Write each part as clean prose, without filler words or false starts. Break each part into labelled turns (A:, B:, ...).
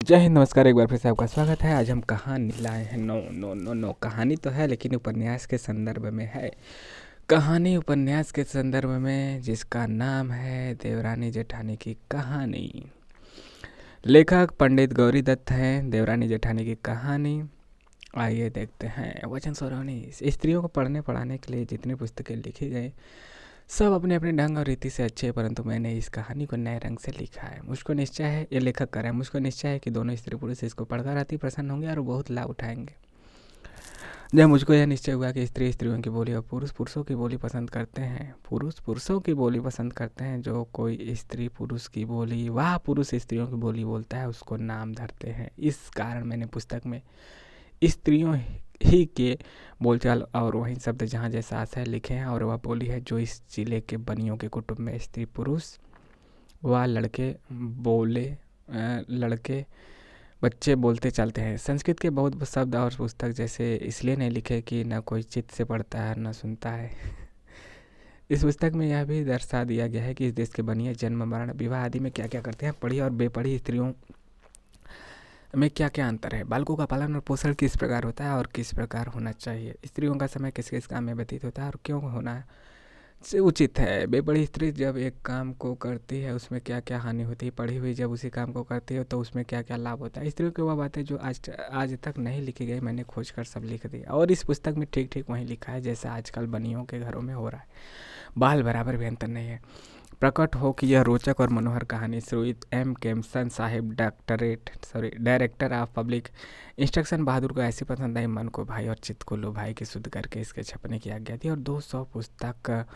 A: जय हिंद, नमस्कार। एक बार फिर से आपका स्वागत है। आज हम कहानी लाए हैं। नो नो नो नो, कहानी तो है लेकिन उपन्यास के संदर्भ में है। कहानी उपन्यास के संदर्भ में जिसका नाम है देवरानी जेठानी की कहानी। लेखक पंडित गौरी दत्त हैं। देवरानी जेठानी की कहानी आइए देखते हैं। वचन सौरानी। स्त्रियों को पढ़ने पढ़ाने के लिए जितनी पुस्तकें लिखी गई सब अपने अपने ढंग और रीति से अच्छे, परंतु मैंने इस कहानी को नए रंग से लिखा है। मुझको निश्चय है, ये लेखक कर रहा है, मुझको निश्चय है कि दोनों स्त्री पुरुष इसको पढ़कर अति प्रसन्न होंगे और बहुत लाभ उठाएंगे। जब मुझको यह निश्चय हुआ कि स्त्री स्त्रियों की बोली और पुरुष पुरुषों की बोली पसंद करते हैं, पुरुष पुरुषों की बोली पसंद करते हैं, जो कोई स्त्री पुरुष की बोली वह पुरुष स्त्रियों की बोली बोलता है उसको नाम धरते हैं। इस कारण मैंने पुस्तक में स्त्रियों ही के बोलचाल और वही शब्द जहाँ जैसा आशय लिखे हैं, और वह बोली है जो इस जिले के बनियों के कुटुंब में स्त्री पुरुष व लड़के बच्चे बोलते चलते हैं। संस्कृत के बहुत शब्द और पुस्तक जैसे इसलिए नहीं लिखे कि न कोई चित्त से पढ़ता है न सुनता है। इस पुस्तक में यह भी दर्शा दिया गया है कि इस देश के बनिए जन्म मरण विवाह आदि में क्या क्या करते हैं। पढ़ी और बेपढ़ी स्त्रियों में क्या क्या अंतर है। बालकों का पालन और पोषण किस प्रकार होता है और किस प्रकार होना चाहिए। स्त्रियों का समय किस किस काम में व्यतीत होता है और क्यों होना से उचित है। बेपढ़ी स्त्री जब एक काम को करती है उसमें क्या क्या हानि होती है। पढ़ी हुई जब उसी काम को करती है तो उसमें क्या क्या लाभ होता है। स्त्रियों की वह बातें जो आज तक नहीं लिखी गई मैंने खोज कर सब लिख दी, और इस पुस्तक में ठीक ठीक वहीं लिखा है जैसा आजकल बनियों के घरों में हो रहा है। बाल बराबर भी अंतर नहीं है। प्रकट हो कि यह रोचक और मनोहर कहानी श्रीयुत एम केमसन साहिब डायरेक्टर ऑफ पब्लिक इंस्ट्रक्शन बहादुर को ऐसी पसंद आई, मन को भाई और चित्त को लुभाई कि शुद्ध करके इसके छपने की आज्ञा दी। और 200 पुस्तक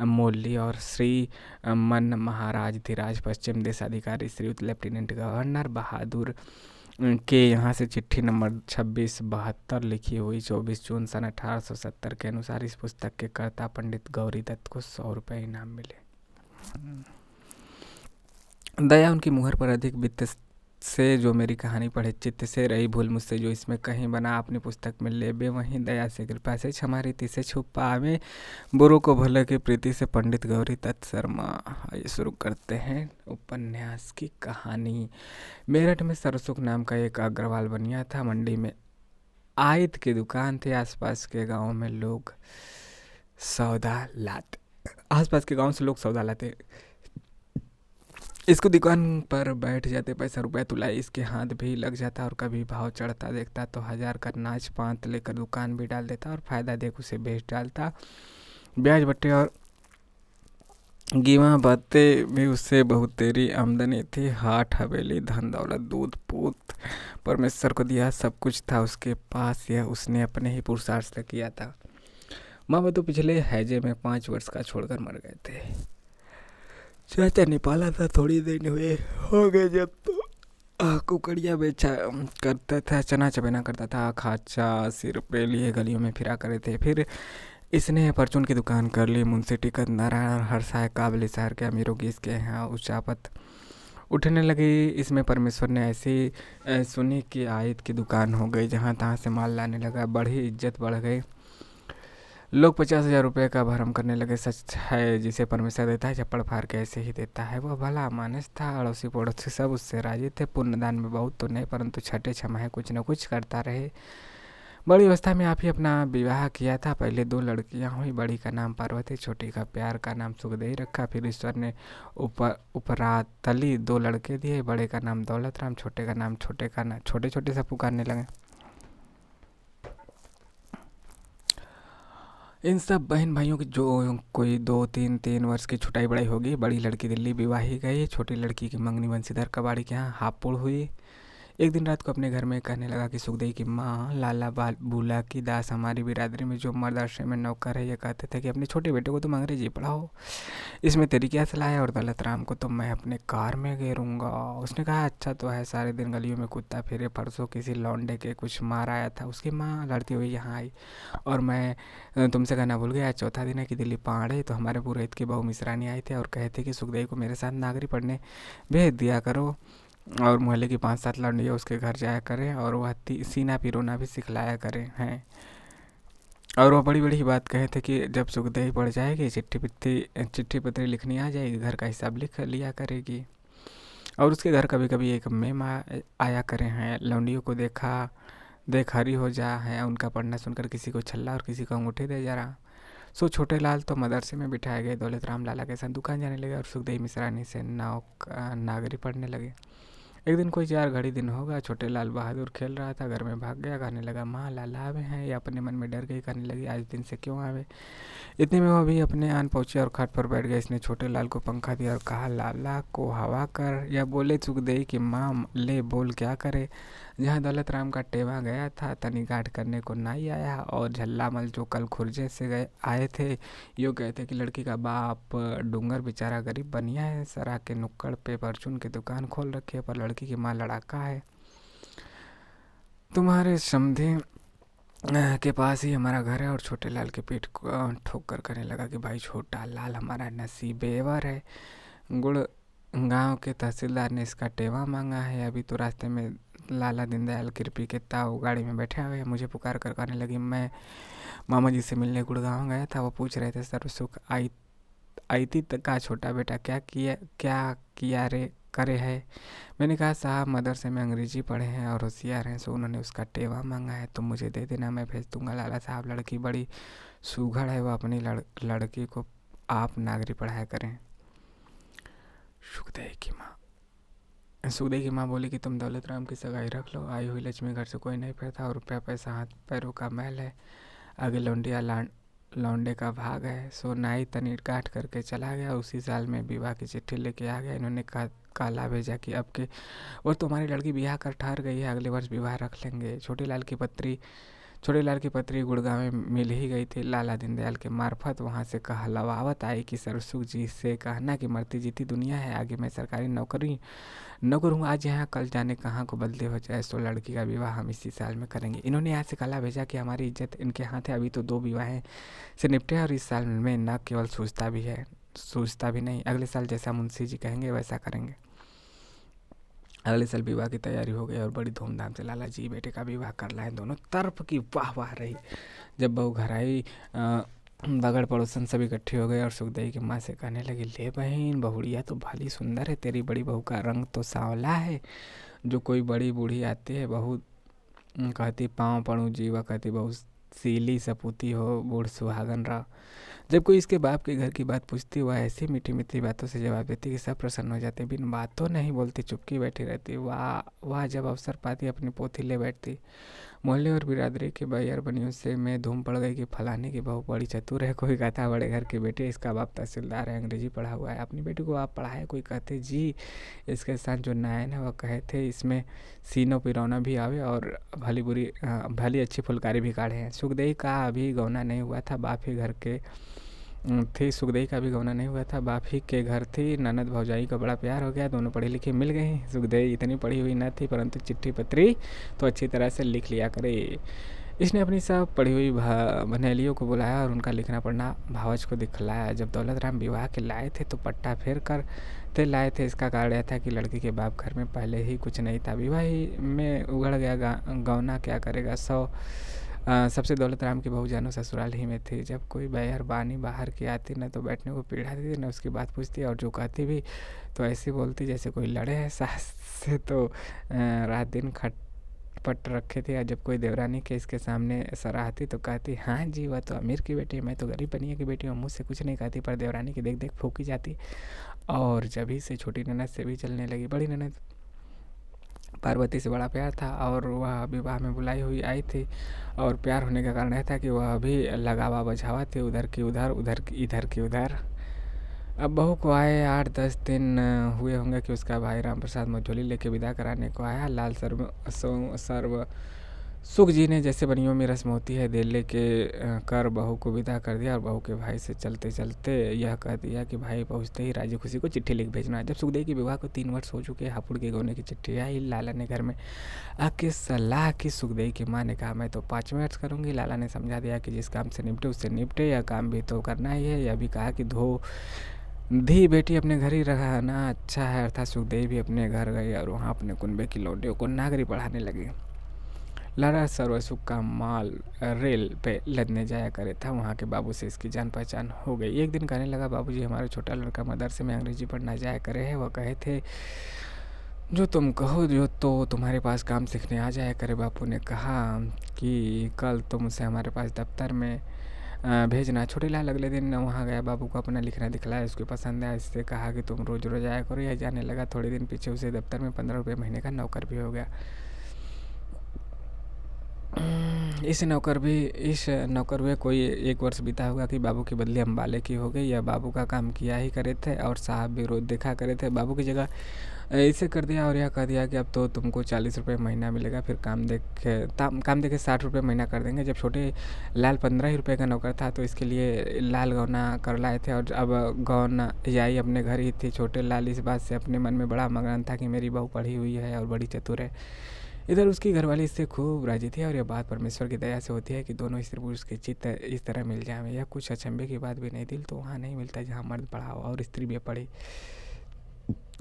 A: मोली और श्री मन महाराज धीराज पश्चिम देशाधिकारी श्रीयुत लेफ्टिनेंट गवर्नर बहादुर के यहाँ से चिट्ठी नंबर 2672 लिखी हुई 24 जून सन 1870 के अनुसार इस पुस्तक के कर्ता पंडित गौरी दत्त को 100 रुपये इनाम मिले। दया उनकी मुहर पर अधिक वित्त से जो मेरी कहानी पढ़े, चित्त से रही भूल मुझसे जो इसमें कहीं बना अपनी पुस्तक में ले बे, वहीं दया से कृपा से क्षमा रीति से छुपावे बुरों को भले की प्रीति से। पंडित गौरी दत्त शर्मा। आइए शुरू करते हैं उपन्यास की कहानी। मेरठ में सरसुख नाम का एक अग्रवाल बनिया था। मंडी में आयत की दुकान थी। आसपास के गाँव में लोग सौदा लाते इसको दुकान पर बैठ जाते, पैसा रुपया तुलाई इसके हाथ भी लग जाता, और कभी भाव चढ़ता देखता तो 1000 का नाच पांत लेकर दुकान भी डाल देता और फायदा देख उसे बेच डालता। ब्याज बट्टे और गिवा बातें भी उससे बहुत तेरी आमदनी थी। हाट हवेली धन दौलत दूध पूत परमेश्वर को दिया सब कुछ था उसके पास। यह उसने अपने ही पुरुषार्थ से किया था। माँ बाप तो पिछले हैजे में 5 वर्ष का छोड़कर मर गए थे। चाचा ने पाला था, थोड़ी देर हुए हो गए जब तो कुकड़िया बेचा करता था, चना चबेना करता था। खाचा 80 रुपये लिए गलियों में फिरा करे थे। फिर इसने परचून की दुकान कर ली। मुंशी टिकट नारायण हर साय काबिल शहर के अमीरों की इसके यहाँ उचापत उठने लगी। इसमें परमेश्वर ने ऐसी सुनी कि आयत की दुकान हो गई। जहाँ तहाँ से माल लाने लगा, बड़ी इज्जत बढ़ गई। लोग 50,000 रुपये का भरम करने लगे। सच है, जिसे परमेश्वर देता है चप्पड़ फाड़ के ऐसे ही देता है। वह भला मानस था। अड़ोसी पड़ोसी सब उससे राजी थे। पुण्यदान में बहुत तो नहीं, परंतु छठे छमाहे कुछ न कुछ करता रहे। बड़ी अवस्था में आप ही अपना विवाह किया था। पहले 2 लड़कियां हुई। बड़ी का नाम पार्वती, छोटी का प्यार का नाम सुखदेही रखा। फिर ईश्वर ने उपरातली 2 लड़के दिए। बड़े का नाम दौलत राम, छोटे का नाम छोटे छोटे से पुकारने लगे। इन सब बहन भाइयों की जो कोई 2-3 वर्ष की छुटाई बड़ाई होगी। बड़ी लड़की दिल्ली विवाही गई। छोटी लड़की की मंगनी बंशीधर कबाड़ी के यहाँ हापुड़ हुई। एक दिन रात को अपने घर में कहने लगा कि सुखदेही की माँ लाला बूला की दास हमारी बिरादरी में जो मर्द आश्रम में नौकर है, ये कहते थे कि अपने छोटे बेटे को तुम अंग्रेजी पढ़ाओ, इसमें तेरी क्या सलाह है। और दौलत राम को तो मैं अपने कार में घेरूंगा। उसने कहा अच्छा तो है। सारे दिन गलियों में कुत्ता फिरे। परसों किसी लौंडे के कुछ मार आया था। उसकी माँ लड़ती हुई यहाँ आई, और मैं तुमसे कहना भूल गया, 4था दिन है कि दिल्ली पहाड़े तो हमारे पुरोहित की बहू मिश्रानी आई थे और कहे थे कि सुखदेवी को मेरे साथ नागरी पढ़ने भेज दिया करो, और मोहल्ले की 5-7 लड़कियाँ उसके घर जाया करें और वह सीना पिरोना भी सिखलाया करें हैं। और वह बड़ी बड़ी बात कहे थे कि जब सुखदेवी पड़ जाएगी चिट्ठी पत्री लिखनी आ जाएगी, घर का हिसाब लिख लिया करेगी। और उसके घर कभी कभी एक मेम आया करे हैं, लौंडियों को देख हरी हो जा है उनका पढ़ना सुनकर, किसी को छल्ला और किसी को अंगूठे दे जा रहा। सो छोटे लाल तो मदरसे में बिठाए गए, दौलत राम लाला के साथ दुकान जाने लगे और सुखदेव मिश्रानी से नागरी पढ़ने लगे। एक दिन कोई 4 घड़ी दिन होगा, छोटे लाल बहादुर खेल रहा था, घर में भाग गया, कहने लगा माँ लाला आवे हैं। या अपने मन में डर गई, कहने लगी आज दिन से क्यों आवे। इतने में वो भी अपने आन पहुंचे और खाट पर बैठ गए। इसने छोटे लाल को पंखा दिया और कहा लाला को हवा कर। या बोले सुखदेव कि माँ ले बोल क्या करे। जहाँ दौलत राम का टेवा गया था, तनी गाठ करने को नहीं आया। और झल्लामल जो कल खुर्जे से आए थे, यो कहते कि लड़की का बाप डूंगर बेचारा गरीब बनिया है, सरा के नुक्कड़ पे परचून की दुकान खोल रखी है, पर लड़की की माँ लड़ाका है। तुम्हारे समधे के पास ही हमारा घर है। और छोटे लाल के पीठ को ठोक कर कहने लगा कि भाई छोटा लाल हमारा नसीबेवर है, गुड़ गांव के तहसीलदार ने इसका टेवा मांगा है। अभी तो रास्ते में लाला दीनदयाल कृपी के ताऊ गाड़ी में बैठे हुए हैं। मुझे पुकार कर कहने लगी मैं मामा जी से मिलने गुड़गांव गया था, वो पूछ रहे थे सर्वसुख आईती का छोटा बेटा क्या किया रे करे है। मैंने कहा साहब मदरसे में अंग्रेजी पढ़े हैं और होशियार हैं, सो उन्होंने उसका टेवा मांगा है, तुम मुझे दे देना, मैं भेज दूंगा। लाला साहब लड़की बड़ी सुघड़ है, वो अपनी लड़की को आप नागरी पढ़ाया करें। सुखदेव की माँ बोली कि तुम दौलत राम की सगाई रख लो, आई हुई लक्ष्मी घर से कोई नहीं फिरता और रुपया पैसा हाथ पैरों का मैल है, आगे लौंडे का भाग है। सो नाई तनी काट करके चला गया। उसी साल में विवाह की चिट्ठी लेके आ गया। इन्होंने काला भेजा कि अब के और तुम्हारी लड़की ब्याह कर ठहर गई है, अगले वर्ष विवाह रख लेंगे। छोटे लाल की पत्री गुड़गांव में मिल ही गई थी। लाला दीनदयाल के मार्फत वहाँ से कहलवावत आई कि सरसुख जी से कहना कि मरती जीती दुनिया है, आगे मैं सरकारी नौकर हूँ, आज यहाँ कल जाने कहाँ को बदले हो जाए, सो लड़की का विवाह हम इसी साल में करेंगे। इन्होंने यहाँ से कला भेजा कि हमारी इज्जत इनके हाथ है, अभी तो 2 विवाहें से निपटे और इस साल में न केवल सूझता भी नहीं, अगले साल जैसा मुंशी जी कहेंगे वैसा करेंगे। अगले साल विवाह की तैयारी हो गई और बड़ी धूमधाम से लाला जी बेटे का विवाह कर लाए। दोनों तरफ की वाह रही। जब बहू घर आई, बगड़ पड़ोसन सब इकट्ठे हो गए और सुखदेव की माँ से कहने लगी ले बहन बहुड़िया तो भली सुंदर है, तेरी बड़ी बहू का रंग तो सांवला है। जो कोई बड़ी बूढ़ी आती है बहू कहती पाँव पड़ू जीवा, कहती बहू सीली सपूती हो, बूढ़ सुहागन रह। जब कोई इसके बाप के घर की बात पूछती, वह ऐसी मीठी मीठी बातों से जवाब देती कि सब प्रसन्न हो जाते, बिन बातों नहीं बोलती, चुपकी बैठी रहती। वाह जब अवसर पाती अपनी पोथी ले बैठती। मोहल्ले और बिरादरी के बैर बनियों से में धूम पड़ गई कि फलाने की बहू बड़ी चतुर है, कोई कहता बड़े घर के बेटे, इसका बाप तहसीलदार है, अंग्रेजी पढ़ा हुआ है, अपनी बेटी को आप पढ़ाए, कोई कहते जी इसके साथ जो नायन है वह कहे थे इसमें सीनो पिरौना भी आवे और भली अच्छी फुलकारी भी काढ़े हैं। सुखदेव का अभी गौना नहीं हुआ था, बाप ही घर के थी। सुखदेव का भी गौना नहीं हुआ था, बाप ही के घर थी। ननद भौजाई का बड़ा प्यार हो गया, दोनों पढ़ी लिखी मिल गई। सुखदेव इतनी पढ़ी हुई न थी, परंतु चिट्ठी पत्री तो अच्छी तरह से लिख लिया करे। इसने अपनी सब पढ़ी हुई बनेलियों को बुलाया और उनका लिखना पढ़ना भावज को दिखलाया। जब दौलत राम विवाह के लाए थे तो पट्टा फेर कर लाए थे। इसका कारण यह था कि लड़की के बाप घर में पहले ही कुछ नहीं था, विवाह ही में उगड़ गया गौना क्या करेगा। सबसे दौलत राम की बहू जानो ससुराल ही में थी। जब कोई बैर बानी बाहर की आती न तो बैठने को पीढ़ाती थी न उसकी बात पूछती, और जो कहती भी तो ऐसी बोलती जैसे कोई लड़े है। सास से तो रात दिन खटपट रखे थे। जब कोई देवरानी के इसके सामने सराहती तो कहती हाँ जी वह तो अमीर की बेटी है, मैं तो गरीब बनिया की बेटी हूँ, मुझसे कुछ नहीं कहती, पर देवरानी की देख देख फूकी जाती। और जब ही से छोटी ननद से भी चलने लगी। बड़ी ननद पार्वती से बड़ा प्यार था और वह विवाह में बुलाई हुई आई थी, और प्यार होने का कारण यह था कि वह अभी लगावा बझावा थी, उधर की उधर इधर की उधर। अब बहू को आए 8-10 दिन हुए होंगे कि उसका भाई राम प्रसाद मझोली लेके विदा कराने को आया। लाल सर्व सुख जी ने जैसे बनियों में रस्म होती है दे ले के कर बहू को विदा कर दिया और बहू के भाई से चलते चलते यह कह दिया कि भाई पहुँचते ही राजी खुशी को चिट्ठी लिख भेजना। जब सुखदेव के विवाह को 3 वर्ष हो चुके, हापुड़ के गौने की चिट्ठी आई। लाला ने घर में आके सलाह की। सुखदेव की माँ ने कहा मैं तो 5वें वर्ष करूँगी। लाला ने समझा दिया कि जिस काम से निपटे उससे निपटे, यह काम भी तो करना ही है। यह भी कहा कि धी बेटी अपने घर ही रहना अच्छा है। अर्थात सुखदेव भी अपने घर गए और वहाँ अपने कुनबे की लौंडियों को नागरी पढ़ाने लगे। लाला सर्वसुख का माल रेल पे लदने जाया करे था। वहाँ के बाबू से इसकी जान पहचान हो गई। एक दिन कहने लगा बाबूजी हमारा छोटा लड़का मदरसे में अंग्रेजी पढ़ना जाया करे है, वह कहे थे जो तुम कहो जो तो तुम्हारे पास काम सीखने आ जाया करे। बापू ने कहा कि कल तुम उसे हमारे पास दफ्तर में भेजना। छोटीलाल अगले दिन वहाँ गया, बाबू को अपना लिखना दिखलाया, उसको पसंद आया। इससे कहा कि तुम रोज़ रोज़ आया करो। यह जाने लगा। थोड़े दिन पीछे उसे दफ्तर में 15 रुपये महीने का नौकर भी हो गया। इस नौकर हुए कोई 1 वर्ष बीता होगा कि बाबू की बदली अम्बाले की हो गई। यह बाबू का काम किया ही करे थे और साहब भी रोज़ देखा करे थे। बाबू की जगह इसे कर दिया और यह कह दिया कि अब तो तुमको 40 रुपये महीना मिलेगा, फिर काम देखे 60 रुपये महीना कर देंगे। जब छोटे लाल 15 ही रुपये का नौकर था तो इसके लिए लाल गौना कर लाए थे और अब गौना याई अपने घर ही थी। छोटे लाल इस बात से अपने मन में बड़ा मगन था कि मेरी बहू पढ़ी हुई है और बड़ी चतुर है। इधर उसकी घरवाली इससे खूब राजी थी और यह बात परमेश्वर की दया से होती है कि दोनों स्त्री पुरुष के चित्त इस तरह मिल जाए। यह कुछ अचंभे की बात भी नहीं। दिल तो वहाँ नहीं मिलता जहाँ मर्द पढ़ा हो और स्त्री भी पढ़ी।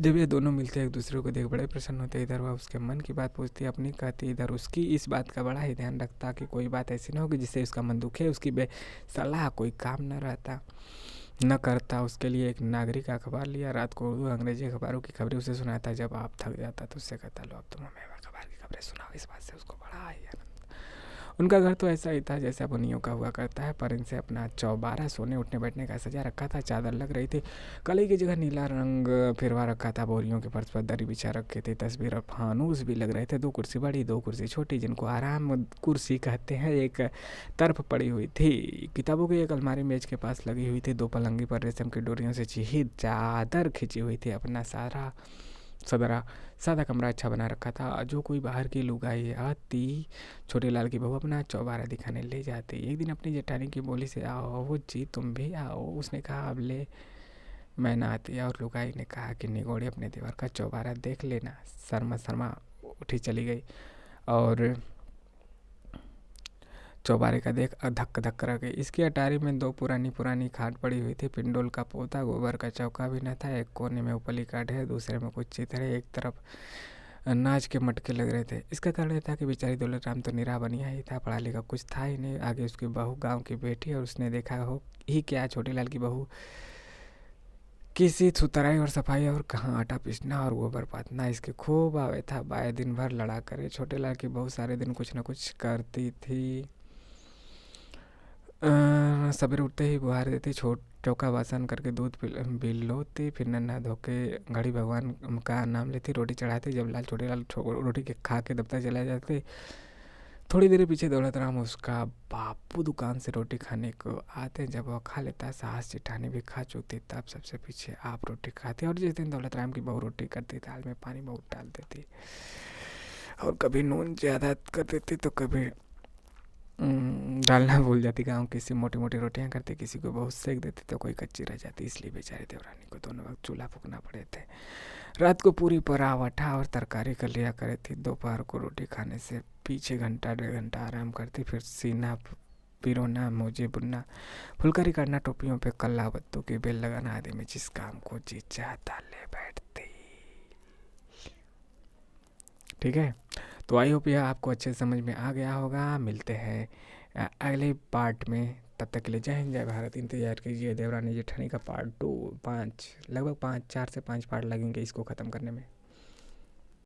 A: जब ये दोनों मिलते एक दूसरे को देख बड़े प्रसन्न होते। इधर वह उसके मन की बात पूछती, अपनी कहती, इधर उसकी इस बात का बड़ा ही ध्यान रखता कि कोई बात ऐसी न हो कि जिससे उसका मन दुखे। उसकी बेसलाह कोई काम न करता। उसके लिए एक नागरिक अखबार लिया। रात को उर्दू अंग्रेजी अखबारों की खबरें उसे सुनाता। जब आप थक जाता तो उससे कहता, लो अब तुम हमें अखबार की खबरें सुनाओ। इस बात से उसको बड़ा ही आनंद। उनका घर तो ऐसा ही था जैसा बुनियों का हुआ करता है, पर इनसे अपना चौबारा सोने उठने बैठने का सजा रखा था। चादर लग रही थी, कली की जगह नीला रंग फिरवा रखा था। बोरियों के फर्श पर दरी बिछा रखे थे। तस्वीर और फानूस भी लग रहे थे। 2 कुर्सी बड़ी, 2 कुर्सी छोटी, जिनको आराम कुर्सी कहते हैं, एक तरफ पड़ी हुई थी। किताबों की एक अलमारी मेज के पास लगी हुई थी। 2 पलंगी पर रेशम की डोरियों से चिही चादर खिंची हुई थी। अपना सादा कमरा अच्छा बना रखा था। जो कोई बाहर की लुगाई आती, छोटे लाल की बहू अपना चौबारा दिखाने ले जाती। एक दिन अपनी जेठानी की बोली से, आओ जी तुम भी आओ। उसने कहा, अब ले मैं ना आती। और लुगाई ने कहा कि निगोड़ी अपने देवर का चौबारा देख लेना। शर्मा शर्मा उठी चली गई और चौबारे का देख धक धक रह गई। इसकी अटारी में 2 पुरानी खाट पड़ी हुई थी। पिंडोल का पोता, गोबर का चौका भी न था। एक कोने में उपली का ढेर, दूसरे में कुछ चिथड़े, एक तरफ अनाज के मटके लग रहे थे। इसका कारण यह था कि बेचारी दौलत राम तो निरा बनिया ही था, पढ़ा लिखा कुछ था ही नहीं। आगे उसकी बहू गांव की बेटी, और उसने देखा हो ही क्या, छोटे लाल की बहू किसी सुतराई और सफाई और कहाँ आटा पीसना और गोबर पातना इसके खूब आवे था। बाएं दिन भर लड़ा करे। छोटे लाल की बहू सारे दिन कुछ न कुछ करती थी। सवेरे उठते ही बुहार देती, चौका बासन करके दूध बिलोती, फिर नन्हा धोके घड़ी भगवान का नाम लेती, रोटी चढ़ाती। जब लाल छोटे लाल रोटी के खा के दफ्तर चले जाते, थोड़ी देर पीछे दौलत राम उसका बापू दुकान से रोटी खाने को आते। जब वह खा लेता, साहस जेठानी भी खा चुकती, तब सबसे पीछे आप रोटी खाते। और जिस दिन दौलत राम की बहू रोटी करती, दाल में पानी बहुत डाल देती और कभी नून ज़्यादा कर देती तो कभी डालना भूल जाती। गाँव किसी मोटी मोटी रोटियां करती, किसी को बहुत सेक देती तो कोई कच्ची रह जाती। इसलिए बेचारी देवरानी को दोनों वक्त चूल्हा फूकना पड़े थे। रात को पूरी परावठा और तरकारी कर लिया करे थी। दोपहर को रोटी खाने से पीछे घंटा 1.5 घंटा आराम करती, फिर सीना पिरोना, मोजे बुनना, फुलकारी काटना, टोपियों पे कल्ला बत्तों की बेल लगाना आदि में जिस काम को जी चाहता ले बैठती। ठीक है, तो आई होप यह आपको अच्छे समझ में आ गया होगा। मिलते हैं अगले पार्ट में। तब तक के लिए जय हिंद, जय भारत। इंतजार कीजिए देवरानी जेठानी का पार्ट 2। लगभग 4 से 5 पार्ट लगेंगे इसको ख़त्म करने में।